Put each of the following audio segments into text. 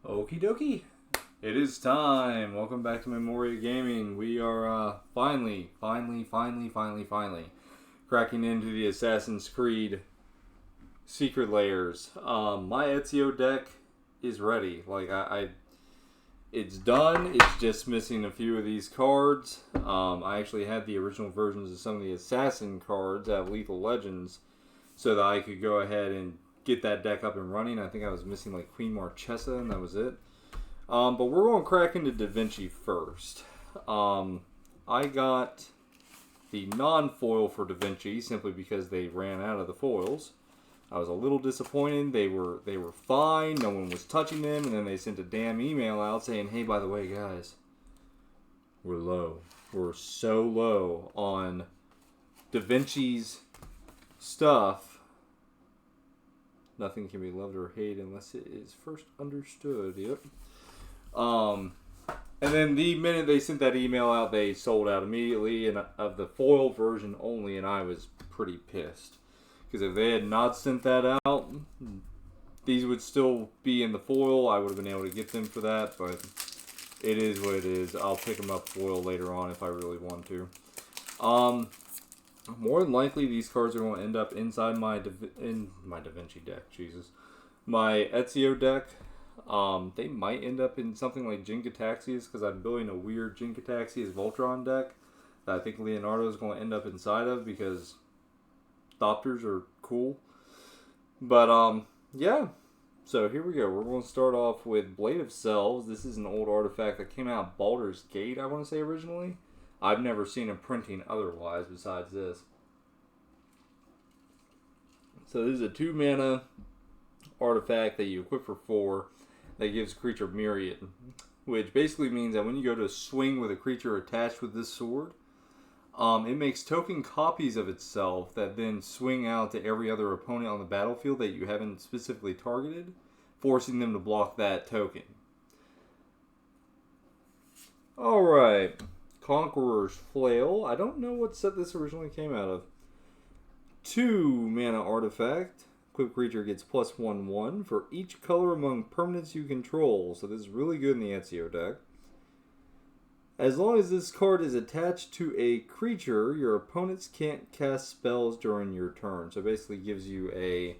Okie dokie. It is time. Welcome back to Memoria Gaming. We are finally cracking into the Assassin's Creed secret layers. My Ezio deck is ready. It's done. It's just missing a few of these cards. I actually had the original versions of some of the Assassin cards out of Lethal Legends so that I could go ahead and get that deck up and running. I think I was missing like Queen Marchesa and that was it. But we're going to crack into Da Vinci first. I got the non-foil for Da Vinci simply because they ran out of the foils. I was a little disappointed. They were fine. No one was touching them. And then they sent a damn email out saying, hey, by the way, guys, we're low. We're so low on Da Vinci's stuff. Nothing can be loved or hated unless it is first understood. Yep. And then the minute they sent that email out, they sold out immediately, and of the foil version only, and I was pretty pissed. Because if they had not sent that out, these would still be in the foil. I would have been able to get them for that, but it is what it is. I'll pick them up foil later on if I really want to. More than likely, these cards are going to end up inside my Da Vinci deck. Jesus, my Ezio deck. They might end up in something like Jin-Gitaxias because I'm building a weird Jin-Gitaxias Voltron deck that I think Leonardo is going to end up inside of because Thopters are cool. But yeah. So here we go. We're going to start off with Blade of Selves. This is an old artifact that came out of Baldur's Gate, I want to say originally. I've never seen a printing otherwise besides this. So this is a 2-mana artifact that you equip for 4 that gives a creature Myriad, which basically means that when you go to swing with a creature attached with this sword, it makes token copies of itself that then swing out to every other opponent on the battlefield that you haven't specifically targeted, forcing them to block that token. Alright. Conqueror's Flail. I don't know what set this originally came out of. 2-mana artifact. Equipped creature gets +1/1 for each color among permanents you control. So this is really good in the Ezio deck. As long as this card is attached to a creature, your opponents can't cast spells during your turn. So it basically gives you a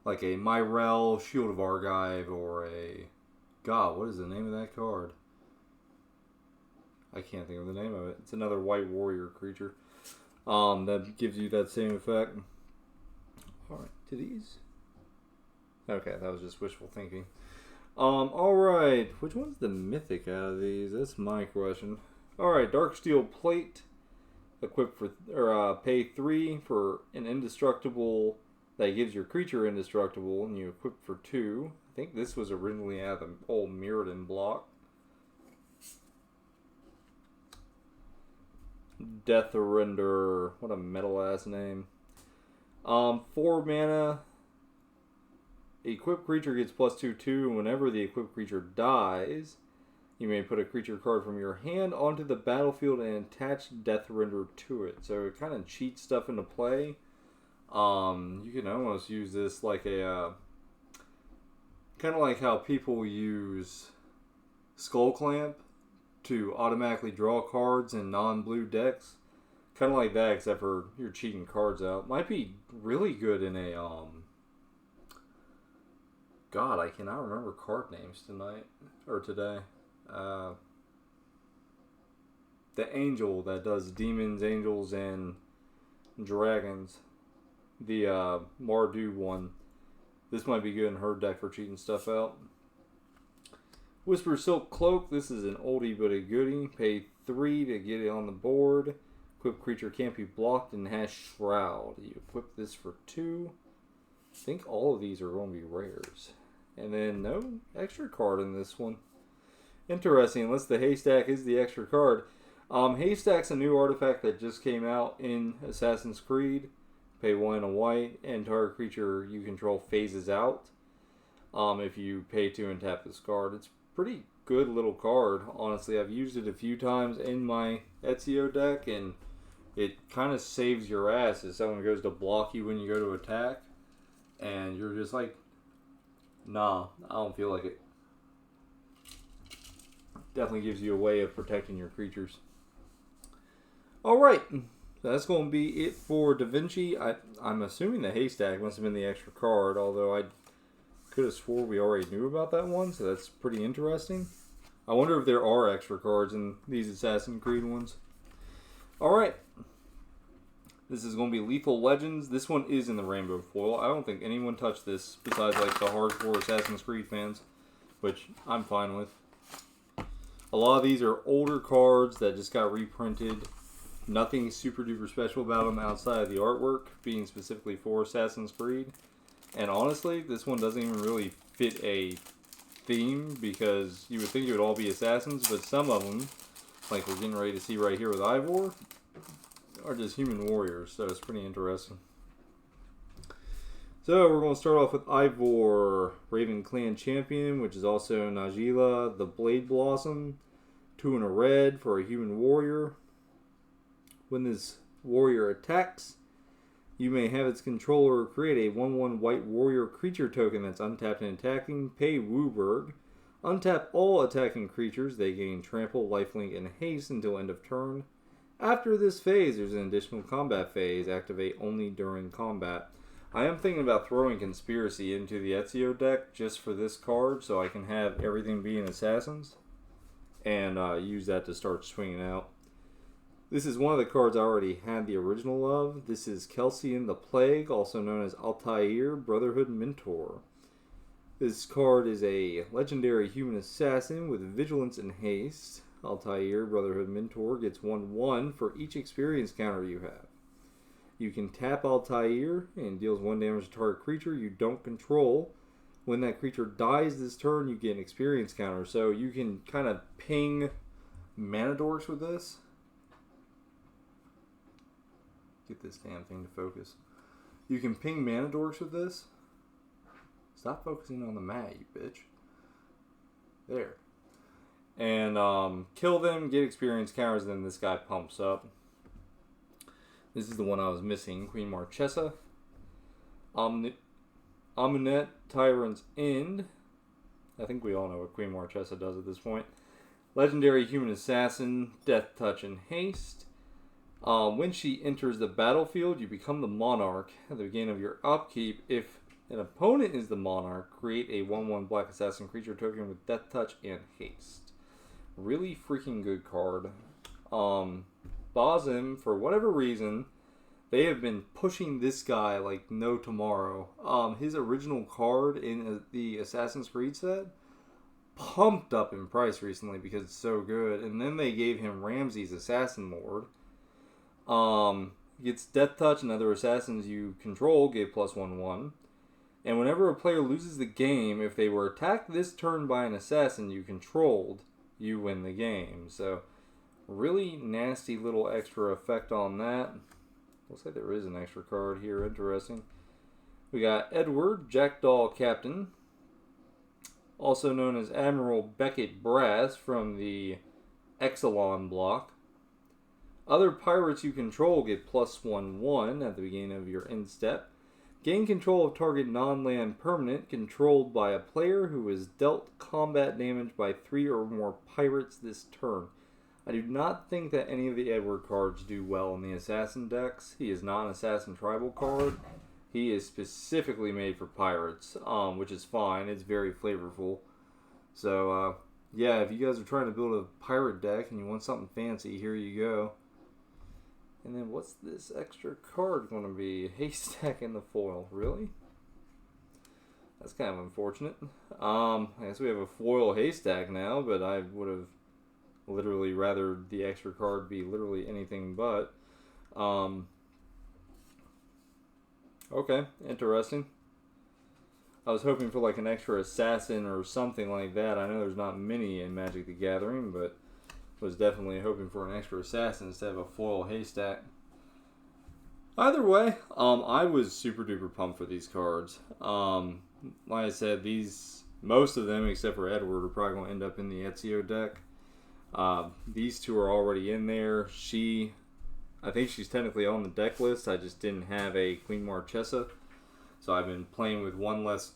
like a Myrel, Shield of Argive, or a... God, what is the name of that card? I can't think of the name of it. It's another white warrior creature. That gives you that same effect. Alright, to these? Okay, that was just wishful thinking. Alright, which one's the mythic out of these? That's my question. Alright, Darksteel Plate. Equipped for, pay 3 for an indestructible that gives your creature indestructible, and you equip for 2. I think this was originally out of the old Mirrodin block. Deathrinder. What a metal-ass name. 4 mana. Equipped creature gets +2/2, and whenever the equipped creature dies, you may put a creature card from your hand onto the battlefield and attach Deathrinder to it. So it kind of cheats stuff into play. You can almost use this like a... kind of like how people use Skull Clamp to automatically draw cards in non-blue decks. Kind of like that, except for you're cheating cards out. Might be really good in a, God, I cannot remember card names tonight, or today. The angel that does demons, angels, and dragons. The, Mardu one. This might be good in her deck for cheating stuff out. Whisper Silk Cloak. This is an oldie but a goodie. Pay 3 to get it on the board. Equipped creature can't be blocked and has Shroud. You equip this for 2. I think all of these are going to be rares. And then no extra card in this one. Interesting, unless the Haystack is the extra card. Haystack's a new artifact that just came out in Assassin's Creed. Pay 1 and a white, and target creature you control phases out. If you pay 2 and tap this card. It's pretty good little card. Honestly, I've used it a few times in my Ezio deck, and it kind of saves your ass if someone goes to block you when you go to attack, and you're just like, Nah, I don't feel like it. Definitely gives you a way of protecting your creatures. Alright, that's going to be it for Da Vinci. I'm assuming the haystack must have been the extra card, although I could have swore we already knew about that one, so that's pretty interesting. I wonder if there are extra cards in these Assassin's Creed ones. Alright, this is going to be Lethal Legends. This one is in the rainbow foil. I don't think anyone touched this besides like the hardcore Assassin's Creed fans, which I'm fine with. A lot of these are older cards that just got reprinted. Nothing super duper special about them outside of the artwork being specifically for Assassin's Creed. And honestly, this one doesn't even really fit a theme because you would think it would all be assassins, but some of them, like we're getting ready to see right here with Ivor, are just human warriors, so it's pretty interesting. So we're going to start off with Ivor, Raven Clan Champion, which is also Najila, the Blade Blossom, 2 and a red for a human warrior. When this warrior attacks, you may have its controller create a 1/1 white warrior creature token that's untapped and attacking. Pay Wooburg. Untap all attacking creatures. They gain trample, lifelink, and haste until end of turn. After this phase, there's an additional combat phase. Activate only during combat. I am thinking about throwing Conspiracy into the Ezio deck just for this card so I can have everything being assassins and use that to start swinging out. This is one of the cards I already had the original of. This is Kelsian the Plague, also known as Altair, Brotherhood Mentor. This card is a legendary human assassin with vigilance and haste. Altair, Brotherhood Mentor, gets 1/1 for each experience counter you have. You can tap Altair and deals 1 damage to target creature you don't control. When that creature dies this turn, you get an experience counter. So you can kind of ping mana dorks with this. Get this damn thing to focus. You can ping mana dorks with this. Stop focusing on the mat, you bitch. There. And kill them, get experience counters, and then this guy pumps up. This is the one I was missing. Queen Marchesa. Amunet, Tyrant's End. I think we all know what Queen Marchesa does at this point. Legendary Human Assassin, Death Touch, and Haste. When she enters the battlefield, you become the Monarch. At the beginning of your upkeep, if an opponent is the Monarch, create a 1/1 Black Assassin creature token with Death Touch and Haste. Really freaking good card. Bazim, for whatever reason, they have been pushing this guy like no tomorrow. His original card in the Assassin's Creed set pumped up in price recently because it's so good. And then they gave him Ramses Assassin Lord. Gets Death Touch and other assassins you control give +1/1. And whenever a player loses the game, if they were attacked this turn by an assassin you controlled, you win the game. So, really nasty little extra effect on that. Looks like there is an extra card here. Interesting. We got Edward, Jackdaw Captain, also known as Admiral Beckett Brass from the Exelon block. Other pirates you control get +1/1 at the beginning of your end step. Gain control of target non-land permanent controlled by a player who is dealt combat damage by 3 or more pirates this turn. I do not think that any of the Edward cards do well in the Assassin decks. He is not an Assassin Tribal card. He is specifically made for pirates, which is fine. It's very flavorful. So, yeah, if you guys are trying to build a pirate deck and you want something fancy, here you go. And then what's this extra card going to be? Haystack in the foil. Really? That's kind of unfortunate. I guess we have a foil haystack now, but I would have literally rather the extra card be literally anything but. Okay, interesting. I was hoping for like an extra assassin or something like that. I know there's not many in Magic the Gathering, but was definitely hoping for an extra assassin instead of a foil haystack. Either way, I was super duper pumped for these cards. Like I said, most of them except for Edward are probably going to end up in the Ezio deck. These two are already in there. I think she's technically on the deck list. I just didn't have a Queen Marchesa, so I've been playing with one less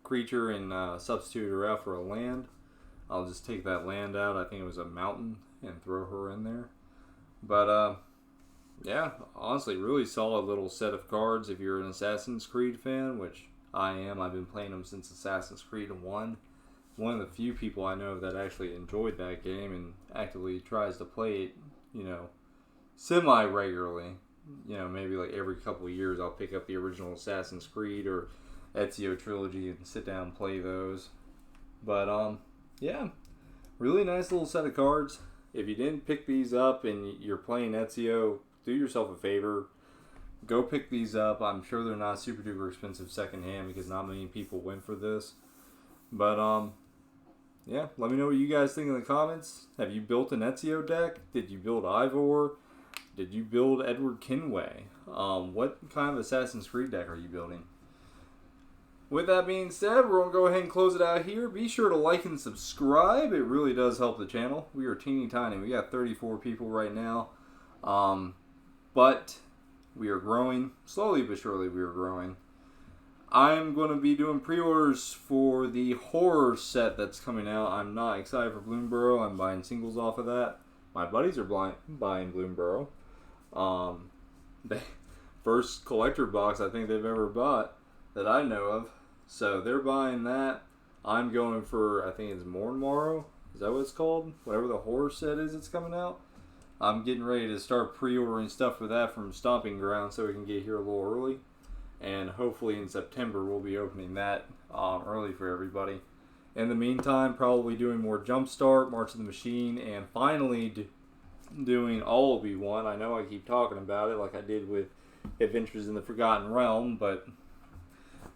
creature and substitute her out for a land. I'll just take that land out. I think it was a mountain, and throw her in there. But yeah, honestly, really solid little set of cards if you're an Assassin's Creed fan, which I am. I've been playing them since Assassin's Creed 1. One of the few people I know that actually enjoyed that game and actively tries to play it, semi-regularly. Maybe like every couple of years I'll pick up the original Assassin's Creed or Ezio trilogy and sit down and play those. But yeah, really nice little set of cards. If you didn't pick these up and you're playing Ezio, do yourself a favor. Go pick these up. I'm sure they're not super duper expensive secondhand because not many people went for this. But yeah, let me know what you guys think in the comments. Have you built an Ezio deck? Did you build Ivor? Did you build Edward Kenway? What kind of Assassin's Creed deck are you building? With that being said, we're going to go ahead and close it out here. Be sure to like and subscribe. It really does help the channel. We are teeny tiny. We got 34 people right now. But we are growing. Slowly but surely we are growing. I'm going to be doing pre-orders for the horror set that's coming out. I'm not excited for Bloomburrow. I'm buying singles off of that. My buddies are buying Bloomburrow. The first collector box I think they've ever bought that I know of. So they're buying that. I'm going for, I think it's Mornmorrow. Is that what it's called? Whatever the horror set is that's coming out. I'm getting ready to start pre-ordering stuff for that from Stomping Ground so we can get here a little early. And hopefully in September we'll be opening that early for everybody. In the meantime, probably doing more Jumpstart, March of the Machine, and finally doing all Obi-Wan. I know I keep talking about it like I did with Adventures in the Forgotten Realm, but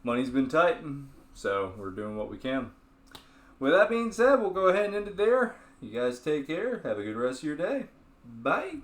money's been tight, so we're doing what we can. With that being said, we'll go ahead and end it there. You guys take care. Have a good rest of your day. Bye.